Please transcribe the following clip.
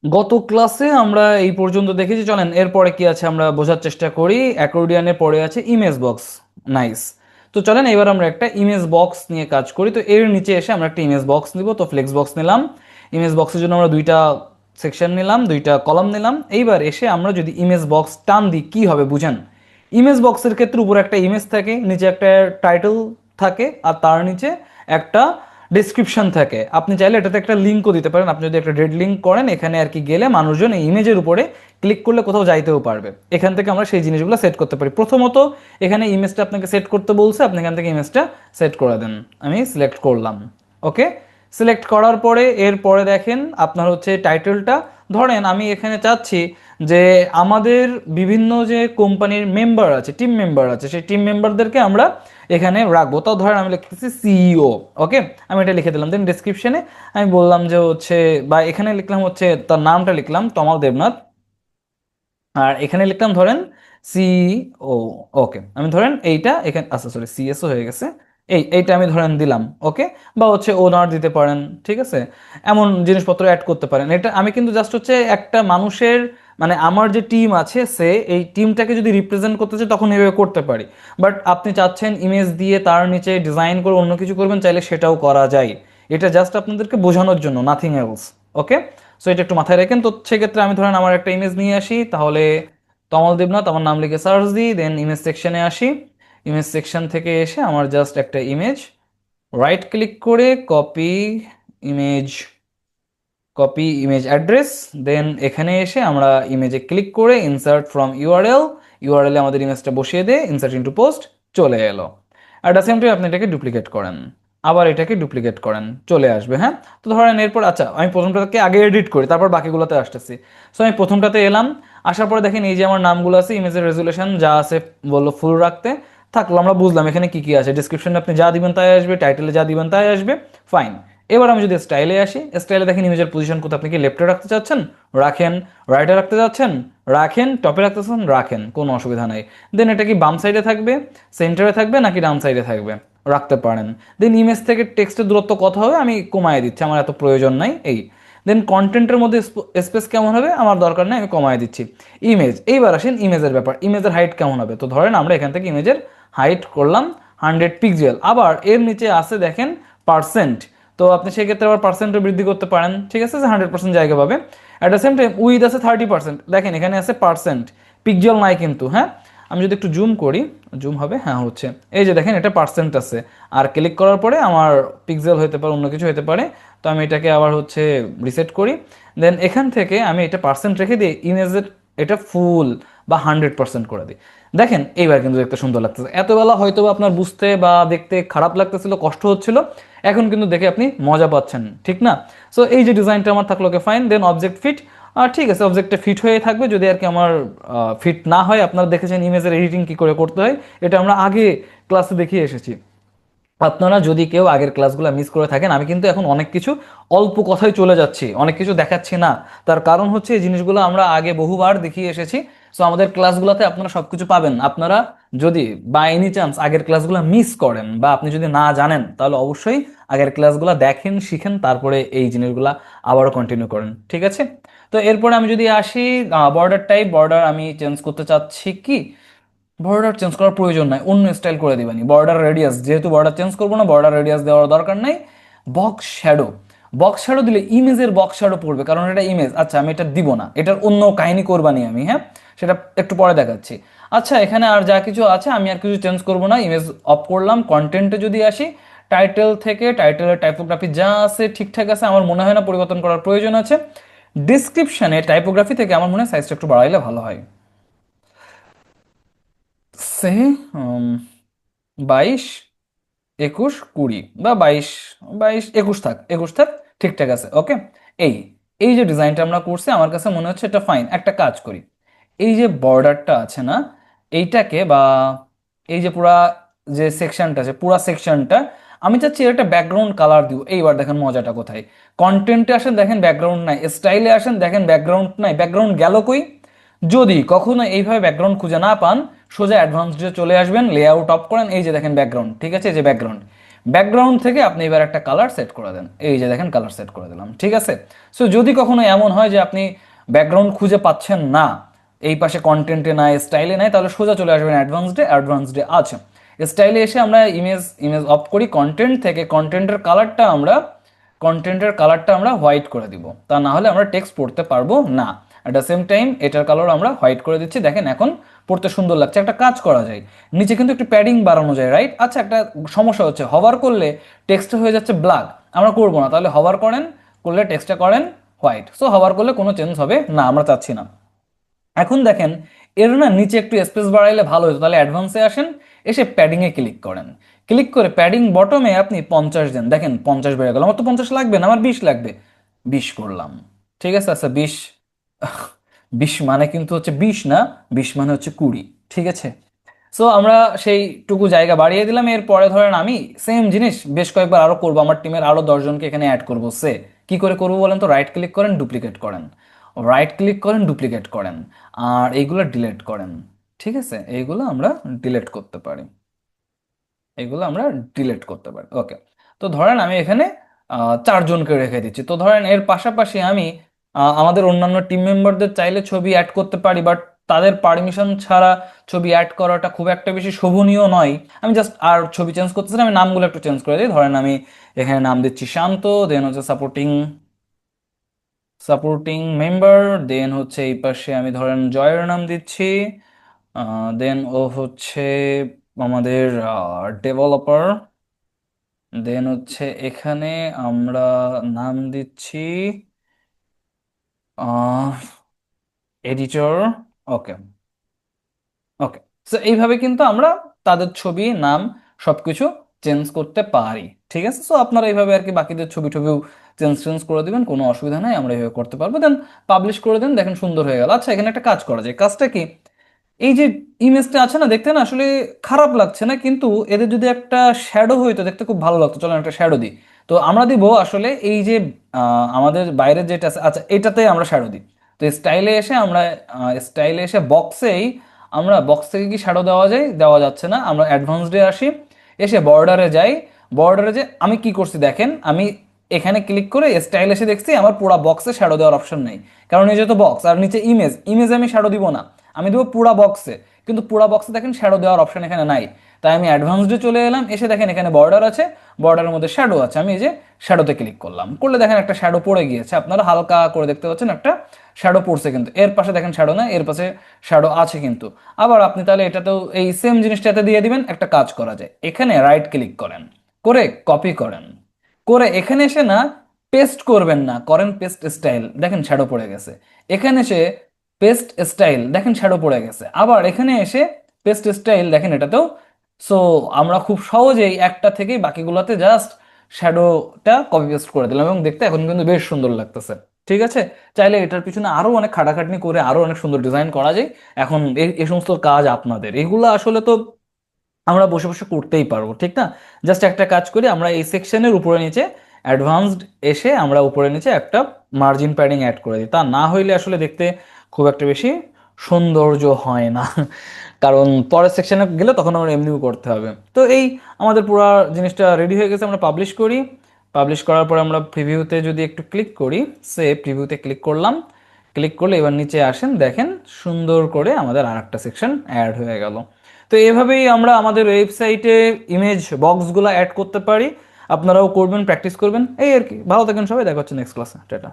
গত ক্লাসে আমরা এই পর্যন্ত দেখেছি, চলেন এরপরে কি আছে আমরা বোঝার চেষ্টা করি। অ্যাকর্ডিয়ানের পরে আছে ইমেজ বক্স। নাইস। তো চলেন এবার আমরা একটা ইমেজ বক্স নিয়ে কাজ করি। তো এর নিচে এসে আমরা একটা ইমেজ বক্স নিব। তো ফ্লেক্স বক্স নিলাম। ইমেজ বক্সের জন্য আমরা দুইটা সেকশন নিলাম, দুইটা কলাম নিলাম। এইবার এসে আমরা যদি ইমেজ বক্স টান দিই কি হবে বুঝেন। ইমেজ বক্সের ক্ষেত্রে উপরে একটা ইমেজ থাকে, নিচে একটা টাইটেল থাকে, আর তার নিচে একটা ডিসক্রিপশন থাকে। আপনি চাইলে এটাতে একটা লিঙ্কও দিতে পারেন। আপনি যদি একটা ডেড লিঙ্ক করেন এখানে আর কি, গেলে মানুষজন এই ইমেজের উপরে ক্লিক করলে কোথাও যাইতেও পারবে। এখান থেকে আমরা সেই জিনিসগুলো সেট করতে পারি। প্রথমত এখানে ইমেজটা আপনাকে সেট করতে বলছে, আপনি এখান থেকে ইমেজটা সেট করে দেন। আমি সিলেক্ট করলাম। ওকে, সিলেক্ট করার পরে এরপরে দেখেন আপনার হচ্ছে টাইটেলটা। ধরেন আমি এখানে চাচ্ছি যে আমাদের বিভিন্ন যে কোম্পানির মেম্বার আছে, টিম মেম্বার আছে, সেই টিম মেম্বারদেরকে আমরা এখানে রাখবো। তাও ধরেন আমি লিখতেছি সিইও। ওকে, আমি এটা লিখে দিলাম। দেন ডেসক্রিপশনে আমি বললাম যে হচ্ছে, বা এখানে লিখলাম হচ্ছে তার নামটা লিখলাম তমাল দেবনাথ। আর এখানে লিখলাম ধরেন সিও। ওকে, আমি ধরেন এইটা এখানে, আচ্ছা সরি সিএসও হয়ে গেছে। এইটা আমি ধরেন দিলাম। ওকে, বা হচ্ছে ওনার দিতে পারেন, ঠিক আছে। এমন জিনিসপত্র অ্যাড করতে পারেন। এটা আমি কিন্তু জাস্ট হচ্ছে একটা মানুষের, মানে আমার যে টিম আছে সে এই টিমটাকে যদি রিপ্রেজেন্ট করতে চায় তখন এভাবে করতে পারি। বাট আপনি চাচ্ছেন ইমেজ দিয়ে তার নিচে ডিজাইন করে অন্য কিছু করবেন, চাইলে সেটাও করা যায়। এটা জাস্ট আপনাদেরকে বোঝানোর জন্য, নাথিং এলস। ওকে, সো এটা একটু মাথায় রাখেন। তো সেক্ষেত্রে আমি ধরেন আমার একটা ইমেজ নিয়ে আসি, তাহলে তমল দেবনাথ আমার নাম লিখে সার্চ দিই। দেন ইমেজ সেকশনে আসি। ইমেজ সেকশন থেকে এসে আমার জাস্ট একটা ইমেজ, রাইট ক্লিক করে copy image, copy image address. Then এখানে এসে আমরা ইমেজে ক্লিক করে ইনসার্ট ফ্রম ইউআরএল, ইউআরএলে আমাদের ইমেজটা বসিয়ে দিয়ে ইনসার্ট ইনটু পোস্ট চলে এলো। আর দ্য সেম টাইম আপনি এটাকে ডুপ্লিকেট করেন, আবার এটাকে ডুপ্লিকেট করেন, চলে আসবে। হ্যাঁ, তো ধরেন এরপর আচ্ছা আমি প্রথমটাকে আগে এডিট করি, তারপর বাকিগুলোতে আসতেছি। সো আমি প্রথমটাতে এলাম, আসার পরে দেখেন এই যে আমার নামগুলো আছে, ইমেজের রেজুলেশন যা আছে বললো ফুল রাখতে, থাকলো। আমরা বুঝলাম এখানে কি কি আছে। ডিসক্রিপশনে আপনি যা দিবেন তাই আসবে, টাইটেলে যা দিবেন তাই আসবে। ফাইন। এবার আমি যদি স্টাইলে আসি, স্টাইলে দেখেন ইমেজের পজিশন কোথাও, আপনি কি লেফটে রাখতে চাচ্ছেন রাখেন, রাইটে রাখতে চাচ্ছেন রাখেন, টপে রাখতে চাচ্ছেন রাখেন, কোনো অসুবিধা নাই। দেন এটা কি বাম সাইডে থাকবে, সেন্টারে থাকবে, নাকি ডান সাইডে থাকবে, রাখতে পারেন। দেন ইমেজ থেকে টেক্সটের দূরত্ব কত হবে আমি কমায় দিচ্ছি, আমার এত প্রয়োজন নাই এই। দেন কন্টেন্টের মধ্যে স্পেস কেমন হবে আমার দরকার নেই, আমি কমায় দিচ্ছি। ইমেজ, এইবার আসেন ইমেজের ব্যাপার, ইমেজের হাইট কেমন হবে। তো ধরেন আমরা এখান থেকে ইমেজের হাইট করলাম 100 পিক্সেল। আবার এর নিচে আছে দেখেন পার্সেন্ট। তো আপনি সেক্ষেত্রে আবার পার্সেন্টও বৃদ্ধি করতে পারেন, ঠিক আছে, যে 100% জায়গা পাবে। At the same time with আছে 30%, দেখেন এখানে আছে পার্সেন্ট, পিক্সেল নাই কিন্তু। হ্যাঁ, আমি যদি একটু জুম করি, জুম হবে, হ্যাঁ হচ্ছে, এই যে দেখেন এটা পার্সেন্ট আছে। আর ক্লিক করার পরে আমার পিক্সেল হতে পারে, অন্য কিছু হতে পারে। তো আমি এটাকে আবার হচ্ছে রিসেট করি। দেন এখান থেকে আমি এটা পার্সেন্ট রেখে দিই, ইমেজের এটা ফুল বা 100% করে দিই। দেখেন এইবার কিন্তু দেখতে সুন্দর লাগতেছে। এতবেলা হয়তো বা আপনার বুঝতে বা দেখতে খারাপ লাগতেছিল, কষ্ট হচ্ছিল, এখন কিন্তু দেখে আপনি মজা পাচ্ছেন, ঠিক না? সো এই যে ডিজাইনটা আমার থাকলো, okay fine. Then object fit, আর ঠিক আছে অবজেক্টটা ফিট হয়ে থাকবে। যদি আর কি আমার ফিট না হয়, আপনারা দেখেছেন ইমেজের এডিটিং কি করে করতে হয়, এটা আমরা আগে ক্লাসে দেখিয়ে এসেছি। আপনারা যদি কেউ আগের ক্লাসগুলো মিস করে থাকেন, আমি কিন্তু এখন অনেক কিছু অল্প কথায় চলে যাচ্ছি, অনেক কিছু দেখাচ্ছি না। তার কারণ হচ্ছে এই জিনিসগুলো আমরা আগে বহুবার দেখিয়ে এসেছি। সো আমাদের ক্লাসগুলোতে আপনারা সবকিছু পাবেন। আপনারা যদি বাই এনি চান্স আগের ক্লাসগুলো মিস করেন বা আপনি যদি না জানেন, তাহলে অবশ্যই আগের ক্লাসগুলো দেখেন, শিখেন, তারপরে এই জিনিসগুলো আবারও কন্টিনিউ করেন, ঠিক আছে? তো এরপরে আমি যদি আসি বর্ডার টাইপ, বর্ডার আমি চেঞ্জ করতে চাচ্ছি কি, বর্ডার চেঞ্জ করার প্রয়োজন নাই, অন্য স্টাইল করে দিবানি। বর্ডার রেডিয়াস, যেহেতু বর্ডার চেঞ্জ করবো না, বর্ডার রেডিয়াস দেওয়ার দরকার নাই। বক্স শ্যাডো, বক্স শ্যাডো দিলে ইমেজের বক্স শ্যাডো পড়বে, কারণ এটা ইমেজ। আচ্ছা আমি এটা দিব না, এটার অন্য কাহিনী করবানি আমি, হ্যাঁ সেটা একটু পরে দেখাচ্ছি। আচ্ছা এখানে আর যা কিছু আছে আমি আর কিছু চেঞ্জ করবো না, ইমেজ অফ করলাম। কন্টেন্টে যদি আসি, টাইটেল থেকে টাইটেলের টাইপোগ্রাফি যা আছে ঠিকঠাক আছে, আমার মনে হয় না পরিবর্তন করার প্রয়োজন আছে। ডিসক্রিপশনে টাইপোগ্রাফি থেকে আমার মনে হয় সাইজটা একটু বাড়াইলে ভালো হয়। সে 22, 21, 20 বা 22, 22, 21 থাক, 21 থাক, ঠিকঠাক আছে। ওকে, এই এই যে ডিজাইনটা আমরা করছি আমার কাছে মনে হচ্ছে এটা ফাইন। একটা কাজ করি, এই যে বর্ডারটা আছে না, এইটাকে বা এই যে পুরা যে সেকশনটা আছে, পুরা সেকশনটা আমি চাচ্ছি এর একটা ব্যাকগ্রাউন্ড কালার দিব। এইবার দেখেন মজাটা কোথায়, কন্টেন্টে আসেন দেখেন ব্যাকগ্রাউন্ড নাই, স্টাইলে আসেন দেখেন ব্যাকগ্রাউন্ড নাই, ব্যাকগ্রাউন্ড গেল কই? যদি কখনো এইভাবে ব্যাকগ্রাউন্ড খুঁজে না পান, সোজা অ্যাডভান্সডে চলে আসবেন, লেআউট অফ করেন, এই যে দেখেন ব্যাকগ্রাউন্ড, ঠিক আছে, এই যে ব্যাকগ্রাউন্ড। ব্যাকগ্রাউন্ড থেকে আপনি এবার একটা কালার সেট করে দেন, এই যে দেখেন কালার সেট করে দিলাম, ঠিক আছে। সো যদি কখনো এমন হয় যে আপনি ব্যাকগ্রাউন্ড খুঁজে পাচ্ছেন না, এই পাশে কন্টেন্টে নাই, স্টাইলে নাই, তাহলে সোজা চলে আসবেন অ্যাডভান্সডে। অ্যাডভান্সডে আছে স্টাইলে এসে আমরা ইমেজ ইমেজ অফ করি, কন্টেন্ট থেকে কন্টেন্টের কালারটা আমরা হোয়াইট করে দিব, তা না হলে আমরা টেক্সট পড়তে পারবো না। অ্যাট দ্য সেম টাইম এটার কালার আমরা হোয়াইট করে দিচ্ছি, দেখেন এখন পড়তে সুন্দর লাগছে। একটা কাজ করা যায়, নিচে কিন্তু একটু প্যাডিং বাড়ানো যায়, রাইট? আচ্ছা, একটা সমস্যা হচ্ছে, হভার করলে টেক্সট হয়ে যাচ্ছে ব্ল্যাক, আমরা করবো না, তাহলে হভার করলে টেক্সটটা করেন হোয়াইট। সো হভার করলে কোনো চেঞ্জ হবে না, আমরা চাচ্ছি না। এখন দেখেন এর না নিচে একটু স্পেস বাড়াইলে ভালো হতো, তাহলে অ্যাডভান্সে আসেন, এসে প্যাডিংয়ে ক্লিক করেন, ক্লিক করে প্যাডিং বটমে আপনি 50 দেন, দেখেন 50 বেড়ে গেল। আমার তো 50 লাগবে না, আমার 20 লাগবে, 20 করলাম, ঠিক আছে। আচ্ছা 20, 20 মানে কিন্তু হচ্ছে 20 না, 20 মানে হচ্ছে 20, ঠিক আছে। সো আমরা সেইটুকু জায়গা বাড়িয়ে দিলাম। এরপরে ধরেন আমি সেম জিনিস বেশ কয়েকবার আরো করবো, আমার টিমের আরো 10 জনকে এখানে অ্যাড করবো। কি করে করবো বলেন তো? রাইট ক্লিক করেন, ডুপ্লিকেট করেন, রাইট ক্লিক করেন, ডুপ্লিকেট করেন, আর এইগুলো ডিলিট করেন, ঠিক আছে। এইগুলো আমরা ডিলিট করতে পারি, এগুলো আমরা ডিলিট করতে পারি, ওকে। তো ধরেন আমি এখানে 4 জনকে রেখে দিচ্ছি। তো ধরেন এর পাশাপাশি আমি আমাদের অন্যান্য টিম মেম্বারদের চাইলে ছবি অ্যাড করতে পারি, বাট তাদের পারমিশন ছাড়া ছবি অ্যাড করাটা খুব একটা বেশি শোভনীয় নয়। আমি জাস্ট আর ছবি চেঞ্জ করতেছি না, আমি নামগুলো একটু চেঞ্জ করে দিই। ধরেন আমি এখানে নাম দিচ্ছি শান্ত, দেন হচ্ছে সাপোর্টিং সাপোর্টিং মেম্বার, দেন হচ্ছে এই পাশে আমি ধরেন জয়ের নাম দিচ্ছি, দেন ও হচ্ছে আমাদের ডেভেলপার, দেন হচ্ছে এখানে আমরা নাম দিচ্ছি এডিটর, ওকে, ওকে। সো এইভাবে কিন্তু আমরা তাদের ছবি, নাম, সবকিছু চেঞ্জ করতে পারি, ঠিক আছে। সো আপনারা এইভাবে আর কি বাকিদের ছবি টবিও চেঞ্জ চেঞ্জ করে দিবেন, কোনো অসুবিধা নাই, আমরা এইভাবে করতে পারবো। দেন পাবলিশ করে দেন, দেখেন সুন্দর হয়ে গেল। আচ্ছা এখানে একটা কাজ করা যায়, কাজটা কি? এই যে ইমেজটা আছে না, দেখতে না আসলে খারাপ লাগছে না, কিন্তু এদের যদি একটা শ্যাডো হইতো দেখতে খুব ভালো লাগতো। চলো একটা শ্যাডো দিই। তো আমরা দিব আসলে এই যে আমাদের বাইরের যেটা আছে, আচ্ছা এটাতে আমরা শ্যাডো দিই। তো স্টাইলে এসে বক্সেই আমরা, বক্স থেকে কি শ্যাডো দেওয়া যায়? দেওয়া যাচ্ছে না, আমরা অ্যাডভান্সডে আসি, এসে বর্ডারে যাই। বর্ডারে যে আমি কি করছি দেখেন, আমি এখানে ক্লিক করে স্টাইল এসে দেখছি আমার পুরা বক্সে শ্যাডো দেওয়ার অপশন নেই, কারণ এই যেহেতু বক্স আর নিচে ইমেজে আমি শ্যাডো দিব না, আমি দেবো পুরা বক্সে। কিন্তু পুরা বক্সে দেখেন শ্যাডো দেওয়ার অপশন এখানে নাই, তাই আমি অ্যাডভান্সডে চলে এলাম, এসে দেখেন এখানে বর্ডার আছে, বর্ডারের মধ্যে শ্যাডো আছে, আমি এই যে শ্যাডোতে ক্লিক করলাম, করলে দেখেন একটা শ্যাডো পড়ে গিয়েছে, আপনারা হালকা করে দেখতে পাচ্ছেন একটা শ্যাডো পড়ছে, কিন্তু এর পাশে দেখেন শ্যাডো না, এর পাশে শ্যাডো আছে কিন্তু। আবার আপনি তাহলে এটাতেও এই সেম জিনিসটাতে দিয়ে দিবেন। একটা কাজ করা যায়, এখানে রাইট ক্লিক করেন, করে কপি করেন, করে এখানে এসে না পেস্ট করবেন না, করেন পেস্ট স্টাইল, দেখেন শ্যাডো পড়ে গেছে। এখানে এসে পেস্ট স্টাইল, দেখেন শ্যাডো পড়ে গেছে। আবার এখানে এসে পেস্ট স্টাইল, দেখেন এটাতেও। সো আমরা খুব সহজেই একটা থেকেই বাকিগুলোতে জাস্ট শ্যাডোটা কপি পেস্ট করে দিলাম, এবং দেখতে এখন কিন্তু বেশ সুন্দর লাগতেছে, ঠিক আছে। চাইলে এটার পিছনে আরো অনেক খাটাখাটনি করে আরো অনেক সুন্দর ডিজাইন করা যায়। এখন এই সমস্ত কাজ আপনাদের, এগুলো আসলে তো আমরা বসে বসে করতেই পারবো, ঠিক না? জাস্ট একটা কাজ করি, আমরা এই সেকশনের উপরে নিচে অ্যাডভান্সড এসে আমরা উপরে নিচে একটা মার্জিন প্যাডিং অ্যাড করে দিই, তা না হইলে আসলে দেখতে খুব একটা বেশি সৌন্দর্য হয় না। কারণ পরের সেকশনে গেলে তখন আমরা এমনিও করতে হবে। তো এই আমাদের পুরো জিনিসটা রেডি হয়ে গেছে, আমরা পাবলিশ করি। পাবলিশ করার পরে আমরা প্রিভিউতে যদি একটু ক্লিক করি, প্রিভিউতে ক্লিক করলাম, ক্লিক করলে এবার নিচে আসেন, দেখেন সুন্দর করে আমাদের আর একটা সেকশন অ্যাড হয়ে গেল। তো এভাবেই আমরা আমাদের ওয়েবসাইটে ইমেজ বক্সগুলো অ্যাড করতে পারি। আপনারাও করবেন, প্র্যাকটিস করবেন, এই আর কি। ভালো থাকেন সবাই, দেখা হচ্ছে নেক্সট ক্লাসে, টাটা।